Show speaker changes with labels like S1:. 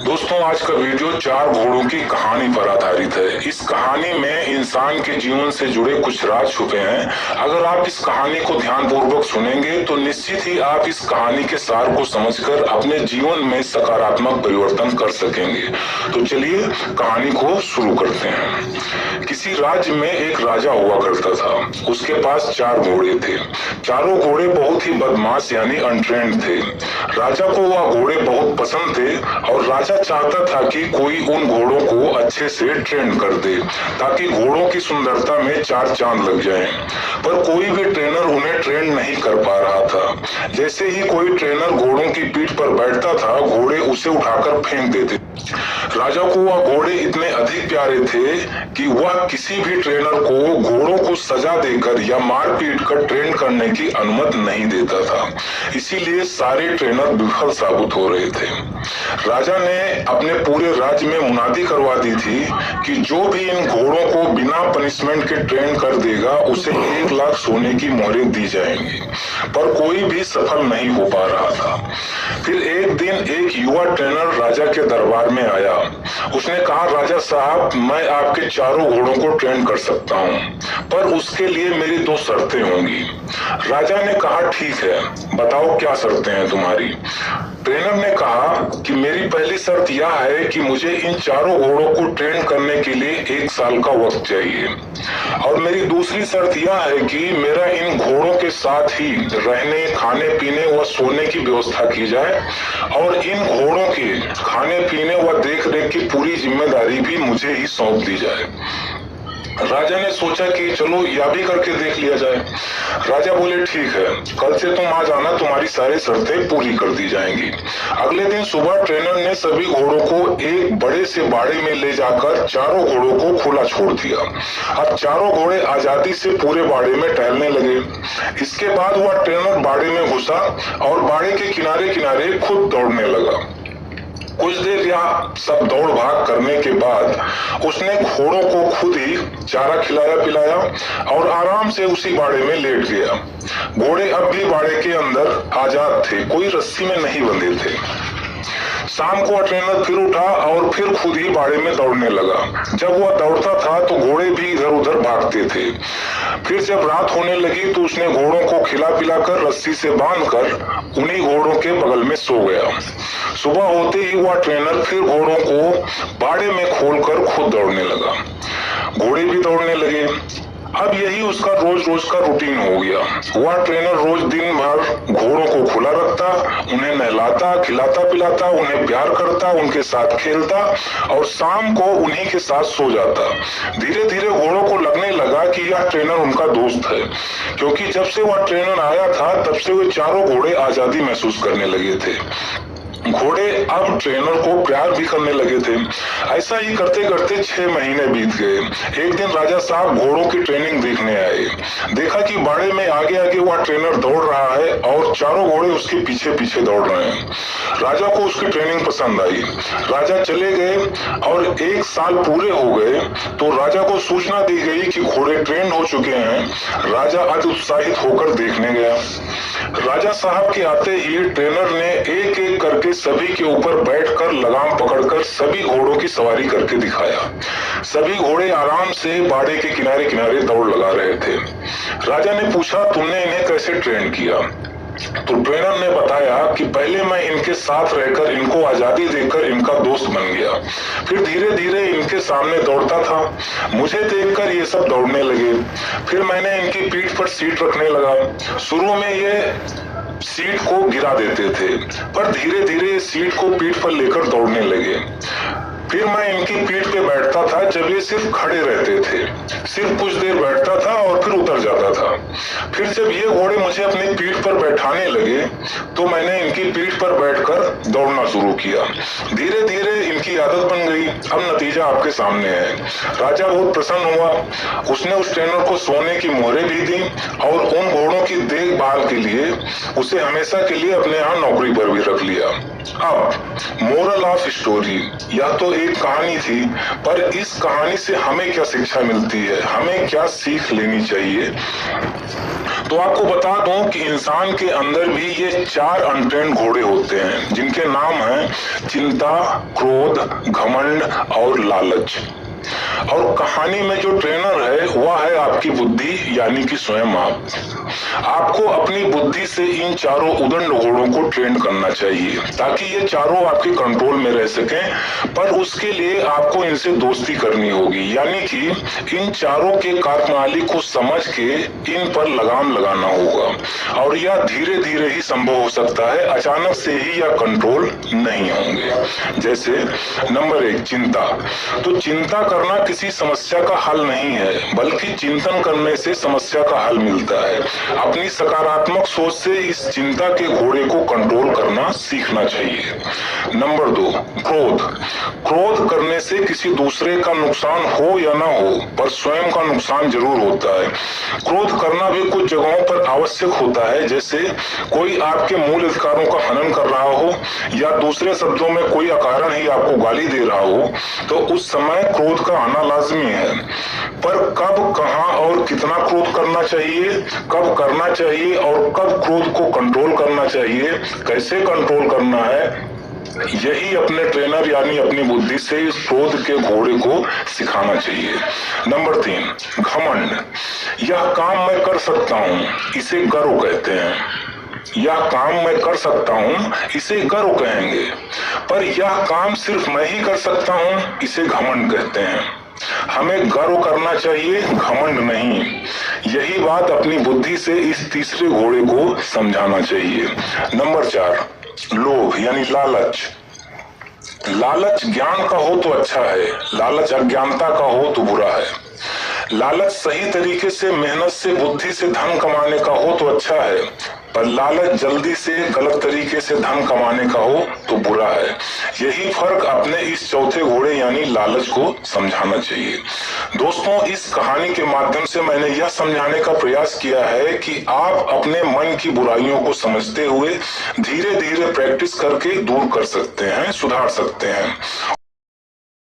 S1: दोस्तों, आज का वीडियो 4 घोड़ों की कहानी पर आधारित है। इस कहानी में इंसान के जीवन से जुड़े कुछ राज छुपे हैं। अगर आप इस कहानी को ध्यानपूर्वक सुनेंगे तो निश्चित ही आप इस कहानी के सार को समझकर अपने जीवन में सकारात्मक परिवर्तन कर सकेंगे। तो चलिए कहानी को शुरू करते हैं। किसी राज्य में एक राजा हुआ करता था। उसके पास 4 घोड़े थे। चारों घोड़े बहुत ही बदमाश यानी अनट्रेंड थे। राजा को वह घोड़े बहुत पसंद थे और राजा चाहता था कि कोई उन घोड़ों को अच्छे से ट्रेन कर दे ताकि घोड़ों की सुंदरता में 4 चांद लग जाएं। पर कोई भी ट्रेनर उन्हें ट्रेन नहीं कर पा रहा था। जैसे ही कोई ट्रेनर घोड़ों की पीठ पर बैठता था, घोड़े उसे उठाकर फेंक देते। राजा को वह घोड़े इतने अधिक प्यारे थे कि वह किसी भी ट्रेनर को घोड़ों को सजा देकर या मार पीट कर ट्रेन करने की अनुमति नहीं देता था। इसीलिए सारे ट्रेनर विफल साबित हो रहे थे। राजा ने अपने पूरे राज्य में मुनादी करवा दी थी कि जो भी इन घोड़ों को बिना पनिशमेंट के ट्रेन कर देगा उसे 1 लाख सोने की मोहरें दी जाएंगी। पर कोई भी सफल नहीं हो पा रहा था। फिर एक दिन एक युवा ट्रेनर राजा के दरबार में आया। उसने कहा, राजा साहब, मैं आपके चारों घोड़ों को ट्रेन कर सकता हूँ, पर उसके लिए मेरी 2 शर्तें होंगी। राजा ने कहा, ठीक है, बताओ क्या शर्तें हैं तुम्हारी। ट्रेनर ने कहा कि मेरी पहली शर्त यह है कि मुझे इन चारों घोड़ों को ट्रेन करने के लिए 1 साल का वक्त चाहिए, और मेरी दूसरी शर्त यह है कि मेरा इन घोड़ों के साथ ही रहने, खाने पीने व सोने की व्यवस्था की जाए, और इन घोड़ों के खाने पीने व देख रेख की पूरी जिम्मेदारी भी मुझे ही सौंप दी जाए। राजा ने सोचा कि चलो यह भी करके देख लिया जाए। राजा बोले, ठीक है, कल से तुम आ जाना, तुम्हारी सारी शर्तें पूरी कर दी जाएंगी। अगले दिन सुबह ट्रेनर ने सभी घोड़ों को एक बड़े से बाड़े में ले जाकर चारों घोड़ों को खुला छोड़ दिया। अब चारों घोड़े आजादी से पूरे बाड़े में टहलने लगे। इसके बाद वह ट्रेनर बाड़े में घुसा और बाड़े के किनारे किनारे खुद दौड़ने लगा। कुछ देर यह सब दौड़ भाग करने के बाद उसने घोड़ों को खुद ही चारा खिलाया पिलाया और आराम से उसी बाड़े में लेट गया। घोड़े अब भी बाड़े के अंदर आजाद थे, कोई रस्सी में नहीं बंधे थे। शाम को ट्रेनर फिर उठा और फिर खुद ही बाड़े में दौड़ने लगा। जब वह दौड़ता था तो घोड़े भी इधर उधर भागते थे। फिर जब रात होने लगी तो उसने घोड़ों को खिला पिलाकर रस्सी से बांधकर उन्हीं घोड़ों के बगल में सो गया। सुबह होते ही वह ट्रेनर फिर घोड़ों को बाड़े में खोलकर खुद दौड़ने लगा। घोड़े भी दौड़ने लगे। अब यही उसका रोज रोज का रूटीन हो गया। वह ट्रेनर रोज दिन भर घोड़ों को खुला रखता, उन्हें नहलाता, खिलाता पिलाता, उन्हें प्यार करता, उनके साथ खेलता और शाम को उन्हीं के साथ सो जाता। धीरे धीरे घोड़ों को लगने लगा कि यह ट्रेनर उनका दोस्त है, क्योंकि जब से वह ट्रेनर आया था तब से वे चारों घोड़े आजादी महसूस करने लगे थे। घोड़े अब ट्रेनर को प्यार भी करने लगे थे। ऐसा ही करते करते 6 महीने बीत गए। एक दिन राजा साहब घोड़ों की ट्रेनिंग देखने आए। देखा कि बाड़े में आगे आगे वह ट्रेनर दौड़ रहा है और चारों घोड़े उसके पीछे पीछे दौड़ रहे हैं। राजा को उसकी ट्रेनिंग पसंद आई। राजा चले गए और 1 साल पूरे हो गए तो राजा को सूचना दी गई कि घोड़े ट्रेन हो चुके हैं। राजा अति उत्साहित होकर देखने गया। राजा साहब के आते ही ट्रेनर ने एक एक करके सभी के ऊपर बैठकर लगाम पकड़कर सभी घोड़ों की सवारी करके दिखाया। सभी घोड़े आराम से बाड़े के किनारे किनारे दौड़ लगा रहे थे। राजा ने पूछा, तुमने इन्हें कैसे ट्रेन किया? तो ट्रेनर ने बताया कि पहले मैं इनके साथ रहकर इनको आजादी देकर इनका दोस्त बन गया। फिर धीरे धीरे इनके सामने दौड़ता था। मुझे देखकर ये सब दौड़ने लगे। फिर मैंने इनकी पीठ पर सीट रखने लगा। शुरू में ये सीट को गिरा देते थे, पर धीरे धीरे सीट को पीठ पर लेकर दौड़ने लगे। फिर मैं इनकी पीठ पे बैठता था जब ये सिर्फ खड़े रहते थे। सिर्फ कुछ देर बैठता था और फिर उतर जाता था। फिर जब ये घोड़े मुझे अपनी पीठ पर बैठाने लगे तो मैंने इनकी पीठ पर बैठकर दौड़ना शुरू किया। धीरे धीरे इनकी आदत बन गई। अब नतीजा आपके सामने है। राजा बहुत प्रसन्न हुआ। उसने उस ट्रेनर को सोने की मोहरें भी दी और उन घोड़ों की देखभाल के लिए उसे हमेशा के लिए अपने यहाँ नौकरी पर भी रख लिया। अब मोरल ऑफ स्टोरी, यह तो एक कहानी थी, पर इस कहानी से हमें क्या शिक्षा मिलती है, हमें क्या सीख लेनी चाहिए? तो आपको बता दूं कि इंसान के अंदर भी ये 4 अनट्रेन्ड घोड़े होते हैं, जिनके नाम हैं चिंता, क्रोध, घमंड और लालच। और कहानी में जो ट्रेनर है वह है आपकी बुद्धि, यानी कि स्वयं आप। आपको अपनी बुद्धि से इन चारों उदंड घोड़ों को ट्रेन करना चाहिए ताकि ये चारों आपके कंट्रोल में रह सकें, पर उसके लिए आपको इनसे दोस्ती करनी होगी, यानी कि इन चारों के कार्यप्रणाली को समझ के इन पर लगाम लगाना होगा। और यह धीरे धीरे ही संभव हो सकता है, अचानक से ही यह कंट्रोल नहीं होंगे। जैसे नंबर 1, चिंता। तो चिंता करना किसी समस्या का हल नहीं है, बल्कि चिंतन करने से समस्या का हल मिलता है। अपनी सकारात्मक सोच से इस चिंता के घोड़े को कंट्रोल करना सीखना चाहिए। नंबर 2, क्रोध। क्रोध करने से किसी दूसरे का नुकसान हो या ना हो, पर स्वयं का नुकसान जरूर होता है। क्रोध करना भी कुछ जगहों पर आवश्यक होता है, जैसे कोई आपके मूल अधिकारों का हनन कर रहा हो या दूसरे शब्दों में कोई अकारण ही आपको गाली दे रहा हो, तो उस समय क्रोध का आना लाजमी है। पर कब, कहां और कितना क्रोध करना चाहिए, कब करना चाहिए और कब क्रोध को कंट्रोल करना चाहिए, कैसे कंट्रोल करना है, यही अपने ट्रेनर यानी अपनी बुद्धि से इस क्रोध के घोड़े को सिखाना चाहिए। नंबर 3, घमंड। यह काम मैं कर सकता हूं, इसे गर्व कहते हैं। यह काम मैं कर सकता हूं, इसे गर्व कहेंगे। पर यह काम सिर्फ मैं ही कर सकता हूं, इसे घमंड कहते हैं। हमें गर्व करना चाहिए, घमंड नहीं। यही बात अपनी बुद्धि से इस तीसरे घोड़े को समझाना चाहिए। नंबर 4, लोभ यानी लालच। लालच ज्ञान का हो तो अच्छा है, लालच अज्ञानता का हो तो बुरा है। लालच सही तरीके से मेहनत से बुद्धि से धन कमाने का हो तो अच्छा है, पर लालच जल्दी से गलत तरीके से धन कमाने का हो तो बुरा है। यही फर्क अपने इस चौथे घोड़े यानी लालच को समझाना चाहिए। दोस्तों, इस कहानी के माध्यम से मैंने यह समझाने का प्रयास किया है कि आप अपने मन की बुराइयों को समझते हुए धीरे धीरे प्रैक्टिस करके दूर कर सकते हैं, सुधार सकते हैं।